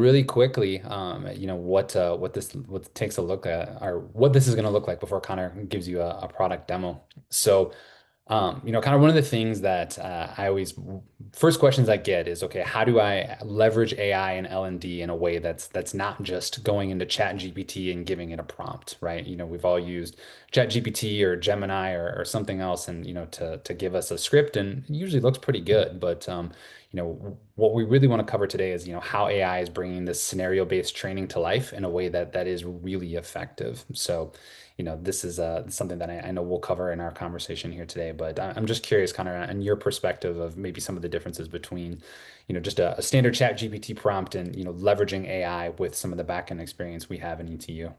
Really quickly, what takes a look at, or what this is going to look like before Connor gives you a product demo. So, kind of one of the things that first questions I get is, okay, how do I leverage AI and L&D in a way that's not just going into Chat GPT and giving it a prompt, right? We've all used Chat GPT or Gemini or something else, and to give us a script, and it usually looks pretty good. But what we really want to cover today is, how AI is bringing this scenario-based training to life in a way that is really effective. So, this is something that I know we'll cover in our conversation here today, but I'm just curious, Connor, on your perspective of maybe some of the differences between, just a standard Chat GPT prompt and, leveraging AI with some of the backend experience we have in ETU.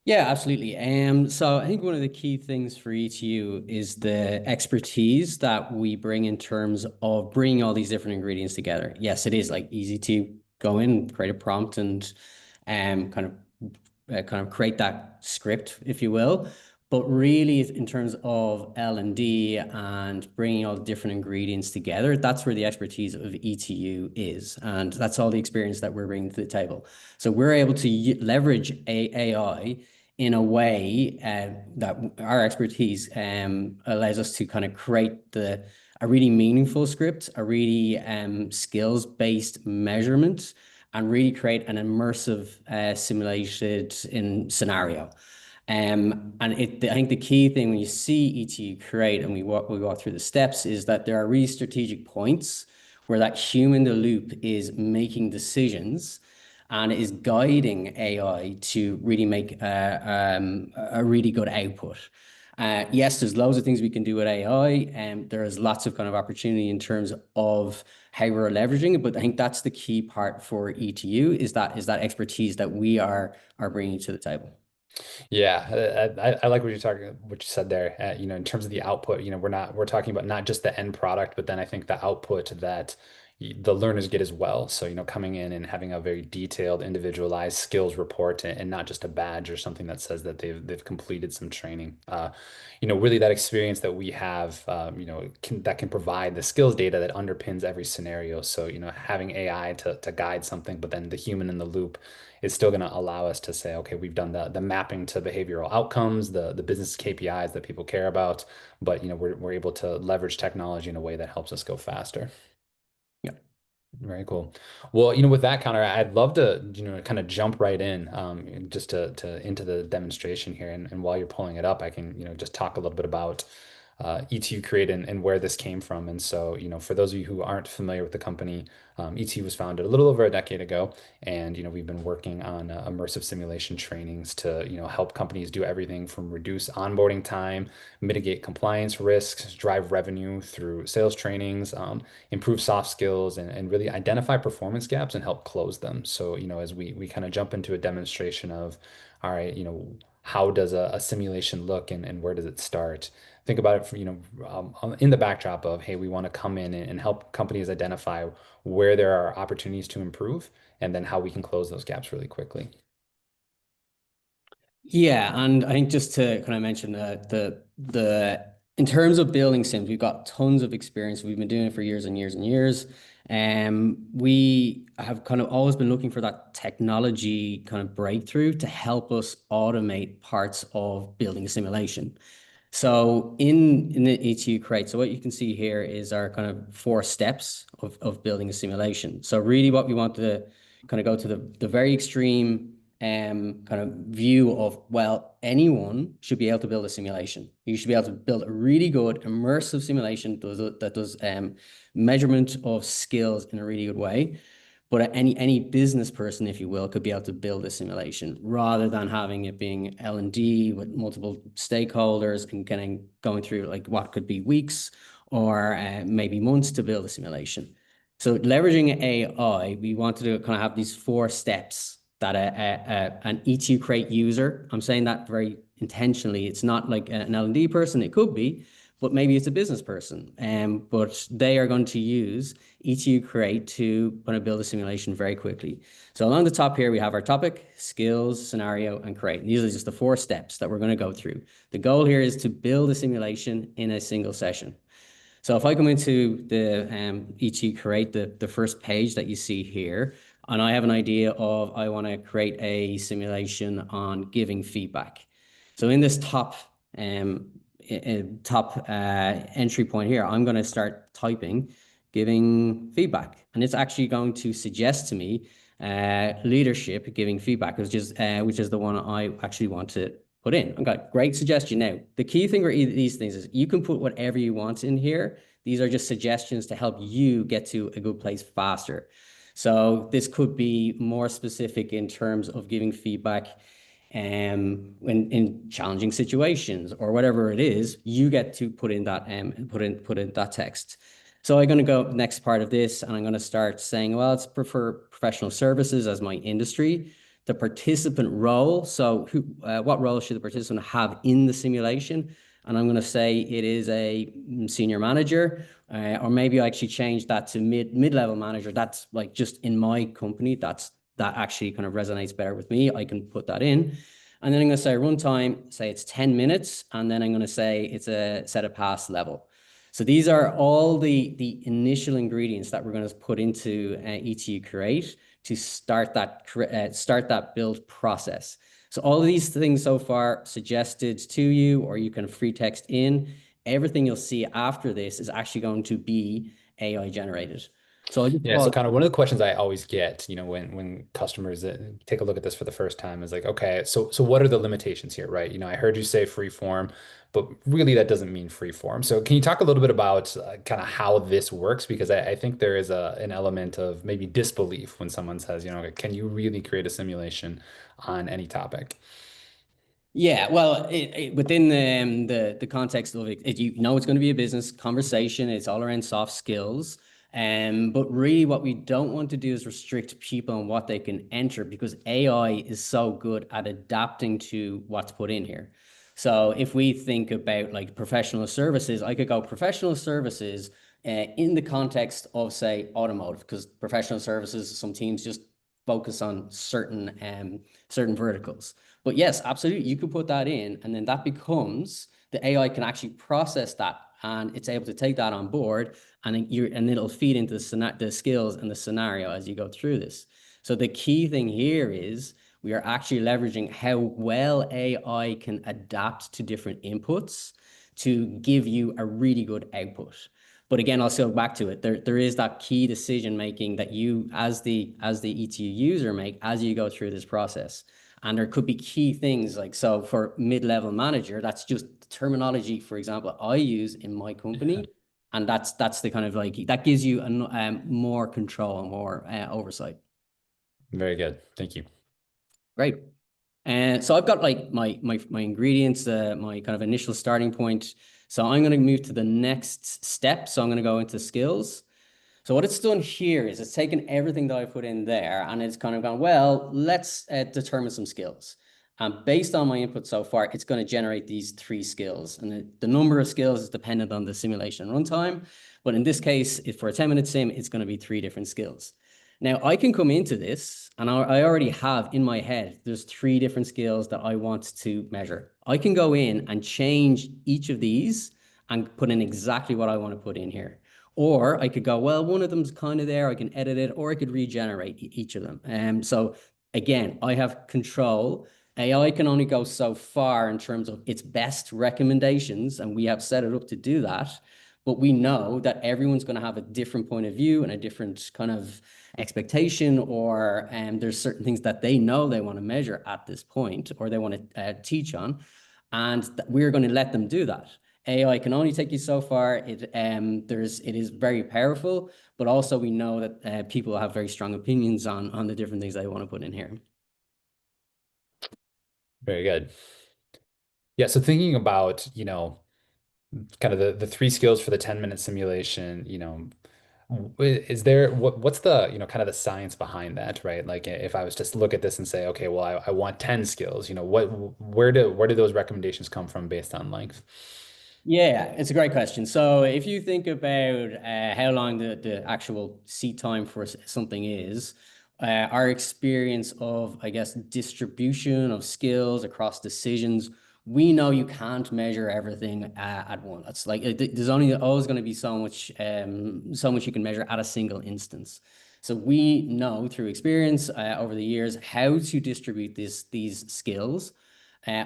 Yeah, absolutely. So I think one of the key things for ETU is the expertise that we bring in terms of bringing all these different ingredients together. Yes, it is like easy to go in, create a prompt, and kind of create that script, if you will. But really, in terms of L&D and bringing all the different ingredients together, that's where the expertise of ETU is. And that's all the experience that we're bringing to the table. So we're able to leverage AI in a way that our expertise allows us to kind of create a really meaningful script, a really skills-based measurement, and really create an immersive simulated in scenario. I think the key thing when you see ETUCreate and we walk through the steps is that there are really strategic points where that human in the loop is making decisions and is guiding AI to really make a really good output. Yes, there's loads of things we can do with AI, and there is lots of kind of opportunity in terms of how we're leveraging it. But I think that's the key part for ETU is that expertise that we are bringing to the table. Yeah, I like what you said there. In terms of the output, we're talking about not just the end product, but then I think the output that the learners get as well. So, coming in and having a very detailed, individualized skills report, and not just a badge or something that says that they've completed some training. Really that experience that we have, that can provide the skills data that underpins every scenario. So, having AI to guide something, but then the human in the loop is still going to allow us to say, okay, we've done the mapping to behavioral outcomes, the business KPIs that people care about, but we're able to leverage technology in a way that helps us go faster. Yeah. Very cool. Well, with that, Connor, I'd love to, kind of jump right in, just to into the demonstration here. And while you're pulling it up, I can, just talk a little bit about ETUCreate and where this came from. And so, for those of you who aren't familiar with the company, ETU was founded a little over a decade ago, and we've been working on immersive simulation trainings to help companies do everything from reduce onboarding time, mitigate compliance risks, drive revenue through sales trainings, improve soft skills, and really identify performance gaps and help close them. So, as we kind of jump into a demonstration of, all right, how does a simulation look and where does it start? Think about it from, in the backdrop of, hey, we want to come in and help companies identify where there are opportunities to improve and then how we can close those gaps really quickly. Yeah, and I think just to kind of mention the in terms of building sims, we've got tons of experience. We've been doing it for years and years and years. We have kind of always been looking for that technology kind of breakthrough to help us automate parts of building a simulation. So in the ETUCreate, so what you can see here is our kind of 4 steps of building a simulation. So really what we want to kind of go to the very extreme kind of view of, well, anyone should be able to build a simulation. You should be able to build a really good immersive simulation that does measurement of skills in a really good way. But any business person, if you will, could be able to build a simulation rather than having it being L&D with multiple stakeholders and going through like what could be weeks or maybe months to build a simulation. So leveraging AI, we wanted to kind of have these 4 steps that an ETUCreate user, I'm saying that very intentionally, it's not like an L&D person, it could be, but maybe it's a business person. But they are going to use ETUCreate to kind of build a simulation very quickly. So along the top here, we have our topic, skills, scenario, and create. These are just the 4 steps that we're going to go through. The goal here is to build a simulation in a single session. So if I come into the ETUCreate, the first page that you see here, and I have an idea of I want to create a simulation on giving feedback. So in this um, top entry point here, I'm going to start typing giving feedback, and it's actually going to suggest to me leadership giving feedback, which is the one I actually want to put in. I've got great suggestion. Now, the key thing for these things is you can put whatever you want in here. These are just suggestions to help you get to a good place faster. So this could be more specific in terms of giving feedback in challenging situations or whatever it is. You get to put in that put in that text. So I'm going to go next part of this, and I'm going to start saying, well, it's prefer professional services as my industry. The participant role. So what role should the participant have in the simulation? And I'm going to say it is a senior manager, or maybe I actually change that to mid-level manager. That's like just in my company. That actually kind of resonates better with me. I can put that in. And then I'm going to say runtime, say it's 10 minutes. And then I'm going to say it's a set a pass level. So these are all the initial ingredients that we're going to put into ETUCreate to start that build process. So all of these things so far suggested to you, or you can free text in, everything you'll see after this is actually going to be AI generated. So I just Yeah, so kind of one of the questions I always get, when customers take a look at this for the first time is like, okay, so what are the limitations here, right? I heard you say free form, but really that doesn't mean free form. So can you talk a little bit about kind of how this works? Because I think there is an element of maybe disbelief when someone says, can you really create a simulation on any topic? Yeah, well, within the context of it, it's going to be a business conversation. It's all around soft skills. But really, what we don't want to do is restrict people on what they can enter, because AI is so good at adapting to what's put in here. So if we think about like professional services, I could go professional services in the context of, say, automotive, because professional services, some teams just focus on certain verticals. But yes, absolutely, you could put that in, and then that becomes the AI can actually process that, and it's able to take that on board, and it'll feed into the skills and the scenario as you go through this. So the key thing here is we are actually leveraging how well AI can adapt to different inputs to give you a really good output. But again, I'll go back to it. There is that key decision making that you, as the ETU user, make as you go through this process. And there could be key things like, so for mid-level manager, that's just terminology, for example, I use in my company. And that's the kind of like, that gives you more control and more oversight. Very good. Thank you. Great. And so I've got like my ingredients, my kind of initial starting point. So I'm going to move to the next step. So I'm going to go into skills. So what it's done here is it's taken everything that I put in there, and it's kind of gone, well, let's determine some skills. And based on my input so far, it's going to generate these 3 skills. And the number of skills is dependent on the simulation runtime. But in this case, if for a 10-minute sim, it's going to be 3 different skills. Now, I can come into this, and I already have in my head, there's 3 different skills that I want to measure. I can go in and change each of these and put in exactly what I want to put in here. Or I could go, well, one of them's kind of there, I can edit it, or I could regenerate each of them. So again, I have control. AI can only go so far in terms of its best recommendations, and we have set it up to do that. But we know that everyone's going to have a different point of view and a different kind of expectation, or there's certain things that they know they want to measure at this point, or they want to teach on, and we're going to let them do that. AI can only take you so far. It is very powerful, but also we know that people have very strong opinions on the different things they want to put in here. Very good. Yeah, so thinking about, kind of the 3 skills for the 10-minute simulation, is there what's the, kind of the science behind that, right? Like if I was to look at this and say, okay, well, I want 10 skills, where do those recommendations come from based on length? Yeah, it's a great question. So if you think about how long the actual seat time for something is, our experience of, I guess, distribution of skills across decisions, we know you can't measure everything at once. It's like there's only always going to be so much you can measure at a single instance. So we know through experience over the years how to distribute these skills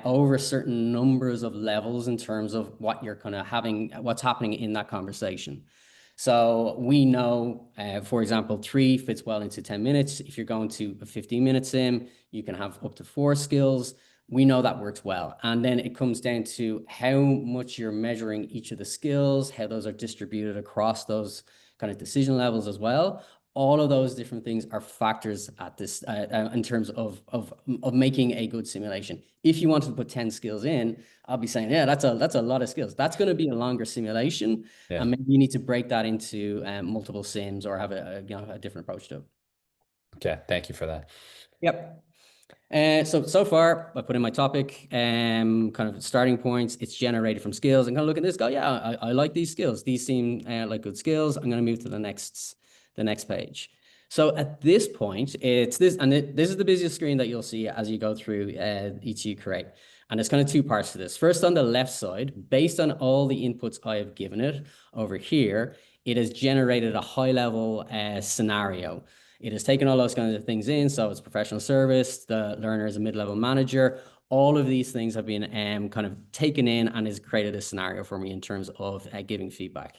over certain numbers of levels in terms of what you're kind of having, what's happening in that conversation. So we know, for example, 3 fits well into 10 minutes. If you're going to a 15-minute sim, you can have up to 4 skills. We know that works well. And then it comes down to how much you're measuring each of the skills, how those are distributed across those kind of decision levels as well. All of those different things are factors at this in terms of making a good simulation. If you wanted to put 10 skills in, I'll be saying, yeah, that's a lot of skills. That's going to be a longer simulation, Yeah. and maybe you need to break that into multiple sims or have a different approach to it. Okay. Thank you for that. Yep. So far, I put in my topic, kind of starting points. It's generated from skills. I'm gonna look at this, go, yeah, I like these skills. These seem like good skills. I'm gonna move to the next page. So at this point, it's this, and this is the busiest screen that you'll see as you go through ETUCreate. And there's kind of two parts to this. First, on the left side, based on all the inputs I have given it over here, it has generated a high level scenario. It has taken all those kinds of things in. So it's professional service, the learner is a mid-level manager. All of these things have been kind of taken in and has created a scenario for me in terms of giving feedback.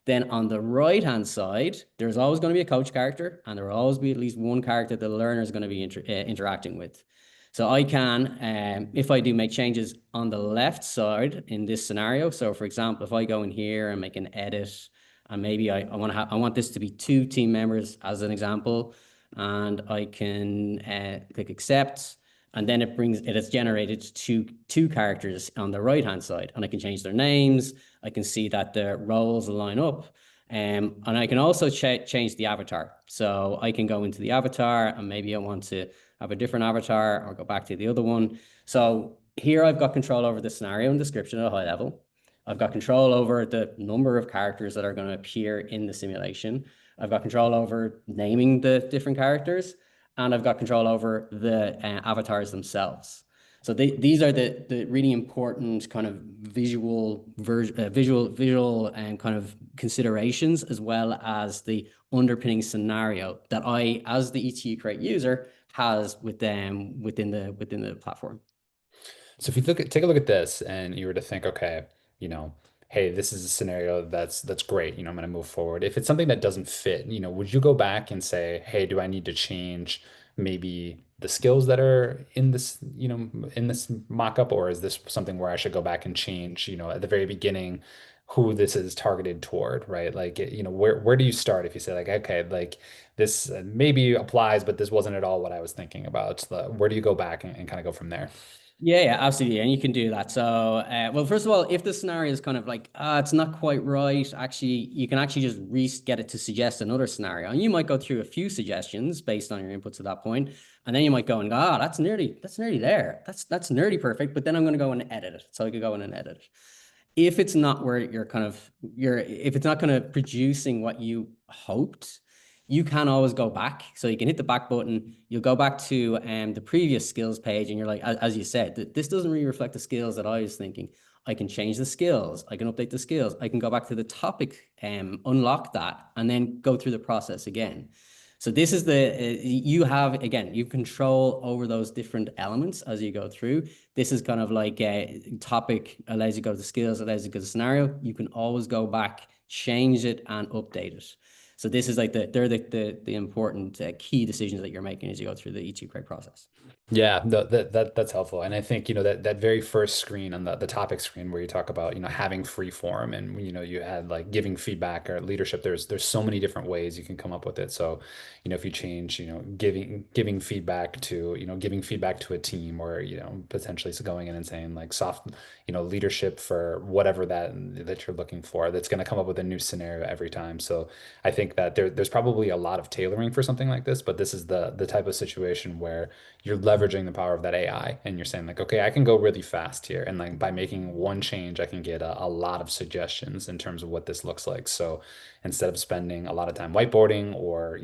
Then on the right-hand side, there's always going to be a coach character, and there will always be at least one character the learner is going to be interacting with. So I can, if I do make changes on the left side in this scenario, so for example, if I go in here and make an edit, and maybe I want this to be 2 team members as an example, and I can click accept, and then it has generated two characters on the right-hand side, and I can change their names. I can see that the roles line up. And I can also change the avatar. So I can go into the avatar and maybe I want to have a different avatar or go back to the other one. So here I've got control over the scenario and description at a high level. I've got control over the number of characters that are going to appear in the simulation. I've got control over naming the different characters, and I've got control over the avatars themselves. So these are the really important kind of visual and kind of considerations, as well as the underpinning scenario that I, as the ETUCreate user, has with them within the platform. So if you take a look at this and you were to think, okay, you know, hey, this is a scenario that's great, I'm going to move forward. If it's something that doesn't fit, would you go back and say, hey, do I need to change maybe the skills that are in this, in this mock-up, or is this something where I should go back and change, at the very beginning, who this is targeted toward, right? Like, where do you start if you say like, okay, like this maybe applies, but this wasn't at all what I was thinking about. Where do you go back and kind of go from there? Yeah, absolutely. And you can do that. So, well, first of all, if the scenario is kind of like, it's not quite right, actually, you can actually just get it to suggest another scenario. And you might go through a few suggestions based on your inputs at that point. And then you might go and go, that's nearly there. That's nearly perfect. But then I'm going to go and edit it. So I could go in and edit it. If it's not where if it's not kind of producing what you hoped, you can always go back. So you can hit the back button, you'll go back to the previous skills page, and you're like, as you said, this doesn't really reflect the skills that I was thinking. I can change the skills, I can update the skills, I can go back to the topic, unlock that, and then go through the process again. So this is you have, again, you control over those different elements as you go through. This is kind of like a topic allows you to go to skills, allows you to go to scenario. You can always go back, change it, and update it. So this is like they're the important key decisions that you're making as you go through the ETUCreate process. Yeah, no, that's helpful. And I think, that very first screen on the topic screen where you talk about, having free form and, you had like giving feedback or leadership, there's so many different ways you can come up with it. So, if you change, giving feedback to, giving feedback to a team or, potentially going in and saying like soft, leadership for whatever that you're looking for, that's going to come up with a new scenario every time. So I think that there's probably a lot of tailoring for something like this, but this is the type of situation where you're leveraging the power of that AI and you're saying like, okay, I can go really fast here. And like by making one change, I can get a lot of suggestions in terms of what this looks like. So instead of spending a lot of time whiteboarding or,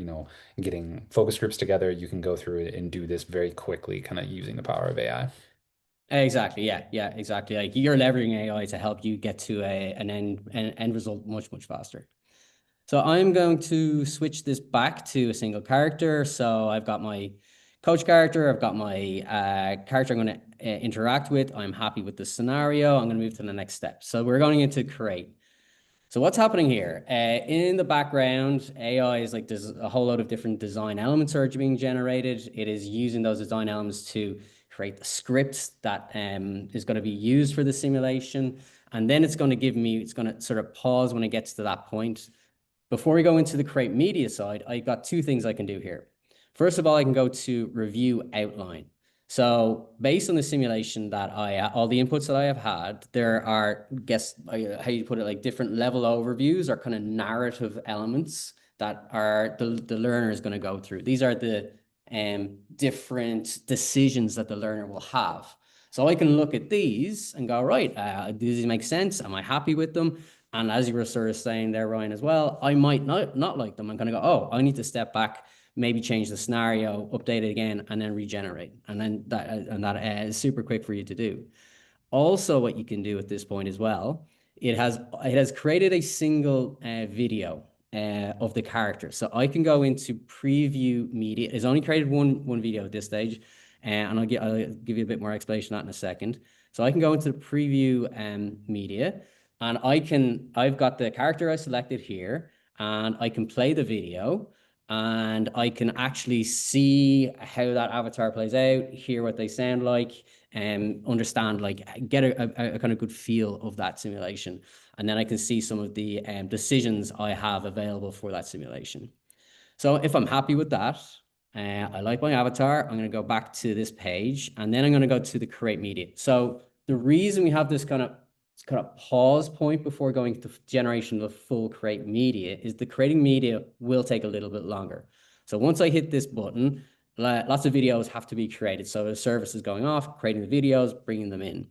getting focus groups together, you can go through it and do this very quickly, kind of using the power of AI. Exactly. Yeah, exactly. Like you're leveraging AI to help you get to an end result much, much faster. So I'm going to switch this back to a single character. So I've got my coach character, I've got my character I'm going to interact with. I'm happy with the scenario. I'm going to move to the next step. So we're going into create. So what's happening here? In the background, AI is like there's a whole lot of different design elements are being generated. It is using those design elements to create the script that is going to be used for the simulation. And then it's going to give me, it's going to sort of pause when it gets to that point. Before we go into the create media side, I've got two things I can do here. First of all, I can go to review outline. So based on the simulation that all the inputs that I have had, there are, guess how you put it, like different level overviews or kind of narrative elements that are the learner is going to go through. These are the different decisions that the learner will have. So I can look at these and go, right, these make sense. Am I happy with them? And as you were sort of saying there, Ryan, as well, I might not like them. I'm going to go, oh, I need to step back, maybe change the scenario, update it again, and then regenerate. And that is super quick for you to do. Also, what you can do at this point as well, it has created a single video of the character. So I can go into preview media. It's only created one video at this stage, and I'll give you a bit more explanation on that in a second. So I can go into the preview media, and I've got the character I selected here, and I can play the video, and I can actually see how that avatar plays out, hear what they sound like, and understand, like, get a kind of good feel of that simulation. And then I can see some of the decisions I have available for that simulation. So if I'm happy with that, I like my avatar, I'm going to go back to this page, and then I'm going to go to the create media. So the reason we have this kind of pause point before going to generation of the full create media is the creating media will take a little bit longer. So once I hit this button, lots of videos have to be created. So the service is going off, creating the videos, bringing them in.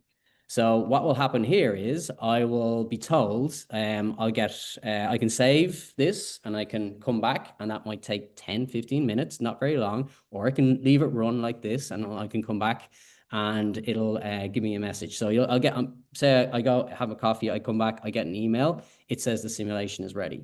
So what will happen here is I will be told I can save this and I can come back, and that might take 10, 15 minutes, not very long, or I can leave it run like this and I can come back and it'll give me a message. So I'll get, say I go have a coffee, I come back, I get an email, it says the simulation is ready.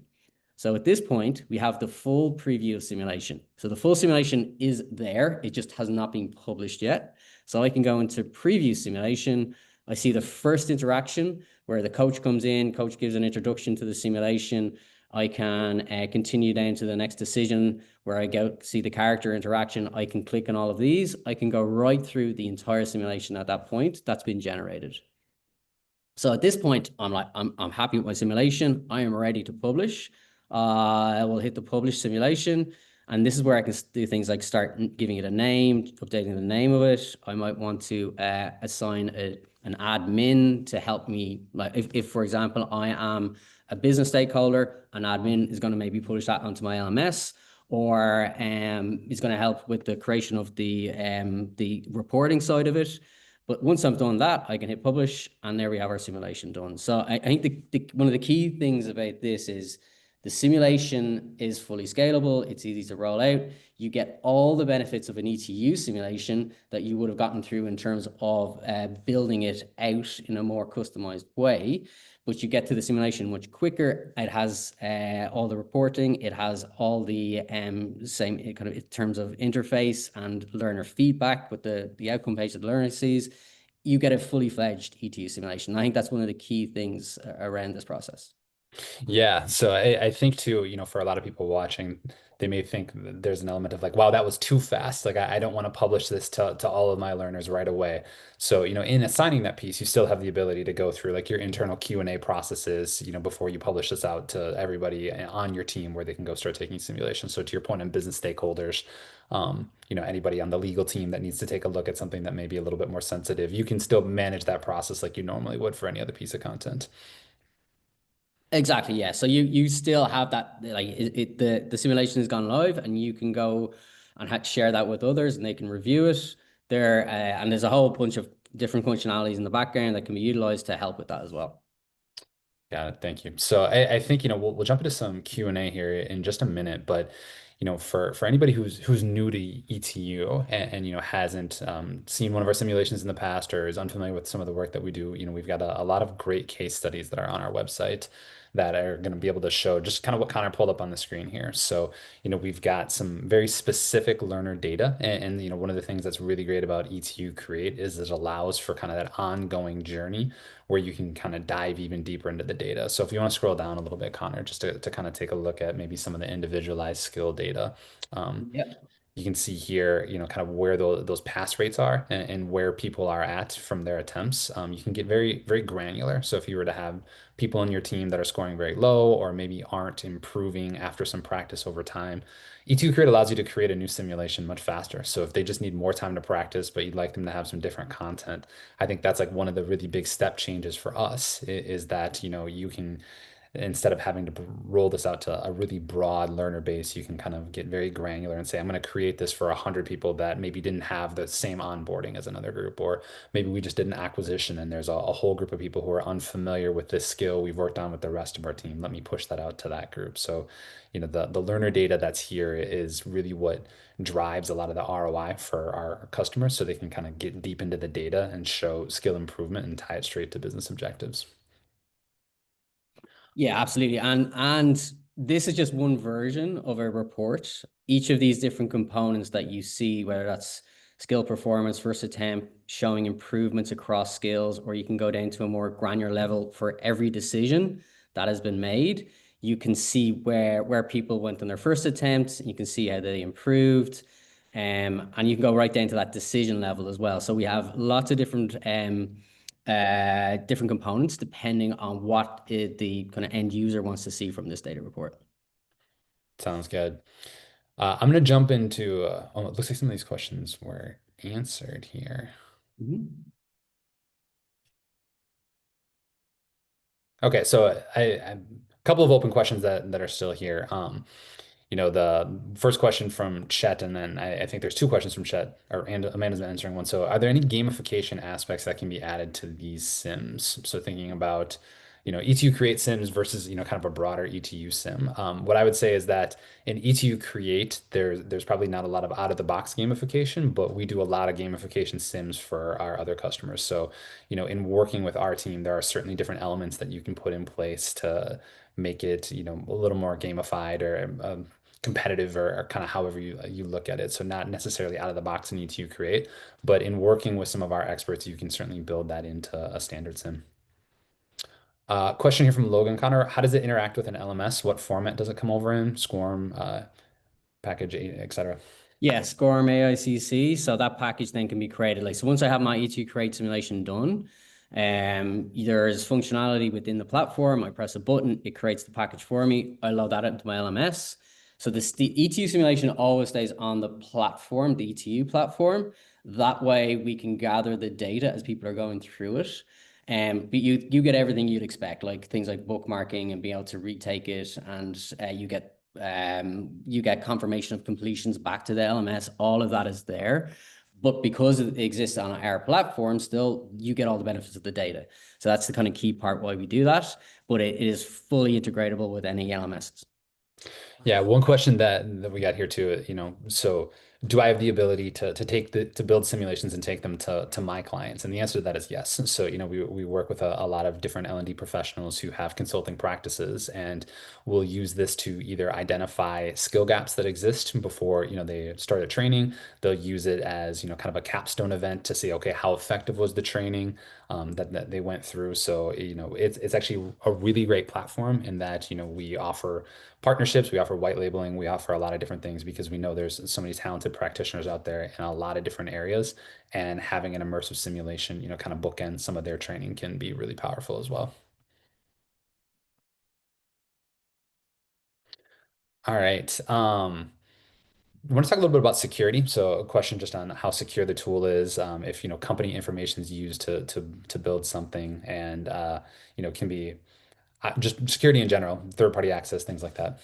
So at this point, we have the full preview of simulation. So the full simulation is there, it just has not been published yet. So I can go into preview simulation. I see the first interaction where the coach comes in, coach gives an introduction to the simulation. I can continue down to the next decision where I go see the character interaction. I can click on all of these. I can go right through the entire simulation at that point that's been generated. So at this point, I'm happy with my simulation. I am ready to publish. I will hit the publish simulation. And this is where I can do things like start giving it a name, updating the name of it. I might want to assign an admin to help me. Like if, for example, I am a business stakeholder, an admin is going to maybe publish that onto my LMS, or is going to help with the creation of the reporting side of it. But once I've done that, I can hit publish, and there we have our simulation done. So I think one of the key things about this is the simulation is fully scalable. It's easy to roll out. You get all the benefits of an ETU simulation that you would have gotten through in terms of building it out in a more customized way. But you get to the simulation much quicker. It has all the reporting. It has all the same kind of in terms of interface and learner feedback with the outcome page that the learner sees. You get a fully fledged ETU simulation. I think that's one of the key things around this process. Yeah, so I think too, for a lot of people watching, they may think that there's an element of like, wow, that was too fast. Like I don't want to publish this to all of my learners right away. So, in assigning that piece, you still have the ability to go through like your internal Q&A processes, before you publish this out to everybody on your team where they can go start taking simulations. So to your point on business stakeholders, anybody on the legal team that needs to take a look at something that may be a little bit more sensitive, you can still manage that process like you normally would for any other piece of content. Exactly, yeah. So you still have that, like the simulation has gone live, and you can go and share that with others, and they can review it there. And there's a whole bunch of different functionalities in the background that can be utilized to help with that as well. Got it. Thank you. So I think, we'll jump into some Q&A here in just a minute, but for anybody who's new to ETU and hasn't seen one of our simulations in the past or is unfamiliar with some of the work that we do, we've got a lot of great case studies that are on our website that are going to be able to show just kind of what Connor pulled up on the screen here. So, we've got some very specific learner data. And one of the things that's really great about ETUCreate is it allows for kind of that ongoing journey where you can kind of dive even deeper into the data. So if you want to scroll down a little bit, Connor, just to kind of take a look at maybe some of the individualized skill data. Um, Yeah. you can see here, kind of where those pass rates are and where people are at from their attempts. You can get very, very granular. So if you were to have people in your team that are scoring very low or maybe aren't improving after some practice over time, E2Create allows you to create a new simulation much faster. So if they just need more time to practice, but you'd like them to have some different content, I think that's like one of the really big step changes for us is that, you can instead of having to roll this out to a really broad learner base, you can kind of get very granular and say, I'm going to create this for 100 people that maybe didn't have the same onboarding as another group, or maybe we just did an acquisition and there's a whole group of people who are unfamiliar with this skill we've worked on with the rest of our team. Let me push that out to that group. So, the learner data that's here is really what drives a lot of the ROI for our customers so they can kind of get deep into the data and show skill improvement and tie it straight to business objectives. Yeah, absolutely. And this is just one version of a report. Each of these different components that you see, whether that's skill performance, first attempt, showing improvements across skills, or you can go down to a more granular level for every decision that has been made. You can see where people went on their first attempt. You can see how they improved. And you can go right down to that decision level as well. So we have lots of different components depending on what the kind of end user wants to see from this data report. Sounds good. I'm going to jump into, it looks like some of these questions were answered here. Mhm. Okay, so a couple of open questions that are still here. The first question from Chet, and then I think there's two questions from Chet, and Amanda's answering one. So, are there any gamification aspects that can be added to these sims? So, thinking about, ETU create sims versus, kind of a broader ETU sim. What I would say is that in ETU create, there's probably not a lot of out of the box gamification, but we do a lot of gamification sims for our other customers. So, in working with our team, there are certainly different elements that you can put in place to make it, a little more gamified or competitive or kind of however you look at it. So not necessarily out of the box in ETU create, but in working with some of our experts, you can certainly build that into a standard sim. Question here from Logan Connor. How does it interact with an LMS? What format does it come over in? SCORM, package, etc. Yeah, SCORM AICC. So that package then can be created. Like, so once I have my ETUCreate simulation done, there's functionality within the platform. I press a button, it creates the package for me. I load that into my LMS. So the ETU simulation always stays on the platform, the ETU platform. That way we can gather the data as people are going through it. But you get everything you'd expect, like things like bookmarking and being able to retake it, and you get confirmation of completions back to the LMS. All of that is there. But because it exists on our platform, still you get all the benefits of the data. So that's the kind of key part why we do that. But it is fully integratable with any LMS. Yeah, one question that we got here too, so do I have the ability to build simulations and take them to my clients? And the answer to that is yes. So, we work with a lot of different L&D professionals who have consulting practices, and we'll use this to either identify skill gaps that exist before, they start a training. They'll use it as, kind of a capstone event to see, okay, how effective was the training that they went through. So, it's actually a really great platform in that, we offer partnerships, we offer white labeling, we offer a lot of different things because we know there's so many talented practitioners out there in a lot of different areas. And having an immersive simulation, kind of bookend some of their training can be really powerful as well. All right. I want to talk a little bit about security. So a question just on how secure the tool is, if company information is used to build something, and can be just security in general, third-party access, things like that.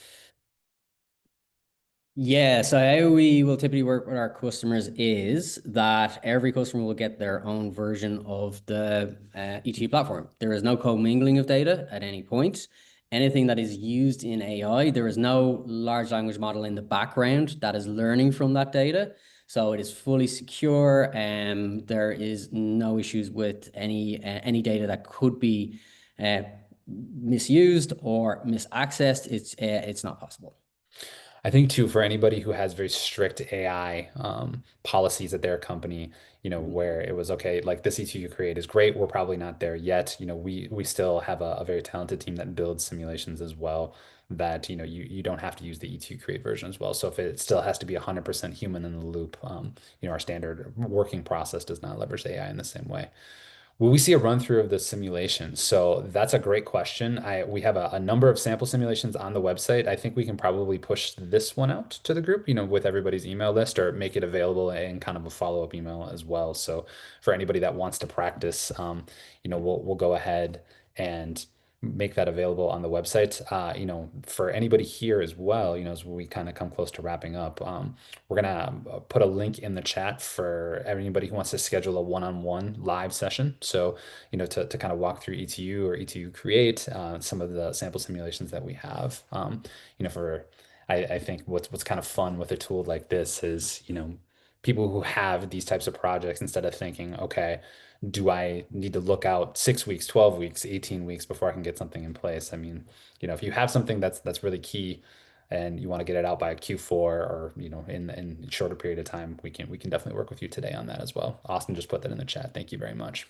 Yeah, so how we will typically work with our customers is that every customer will get their own version of the ETU platform. There is no commingling of data at any point. Anything that is used in AI, there is no large language model in the background that is learning from that data. So it is fully secure, and there is no issues with any data that could be misused or misaccessed, it's not possible. I think too, for anybody who has very strict AI policies at their company, where it was okay, like this ETU create is great. We're probably not there yet. We still have a very talented team that builds simulations as well. That you don't have to use the ETU create version as well. So if it still has to be 100% human in the loop, our standard working process does not leverage AI in the same way. Will we see a run through of the simulation? So that's a great question. We have a number of sample simulations on the website. I think we can probably push this one out to the group, with everybody's email list or make it available in kind of a follow-up email as well. So for anybody that wants to practice, we'll go ahead and make that available on the website. For anybody here as well, as we kind of come close to wrapping up, we're gonna put a link in the chat for anybody who wants to schedule a one-on-one live session. So, to kind of walk through ETU or ETU create some of the sample simulations that we have. For I think what's kind of fun with a tool like this is, people who have these types of projects, instead of thinking, okay, do I need to look out 6 weeks, 12 weeks, 18 weeks before I can get something in place? I mean, if you have something that's really key and you want to get it out by Q4 or in a shorter period of time, we can definitely work with you today on that as well. Austin just put that in the chat. Thank you very much.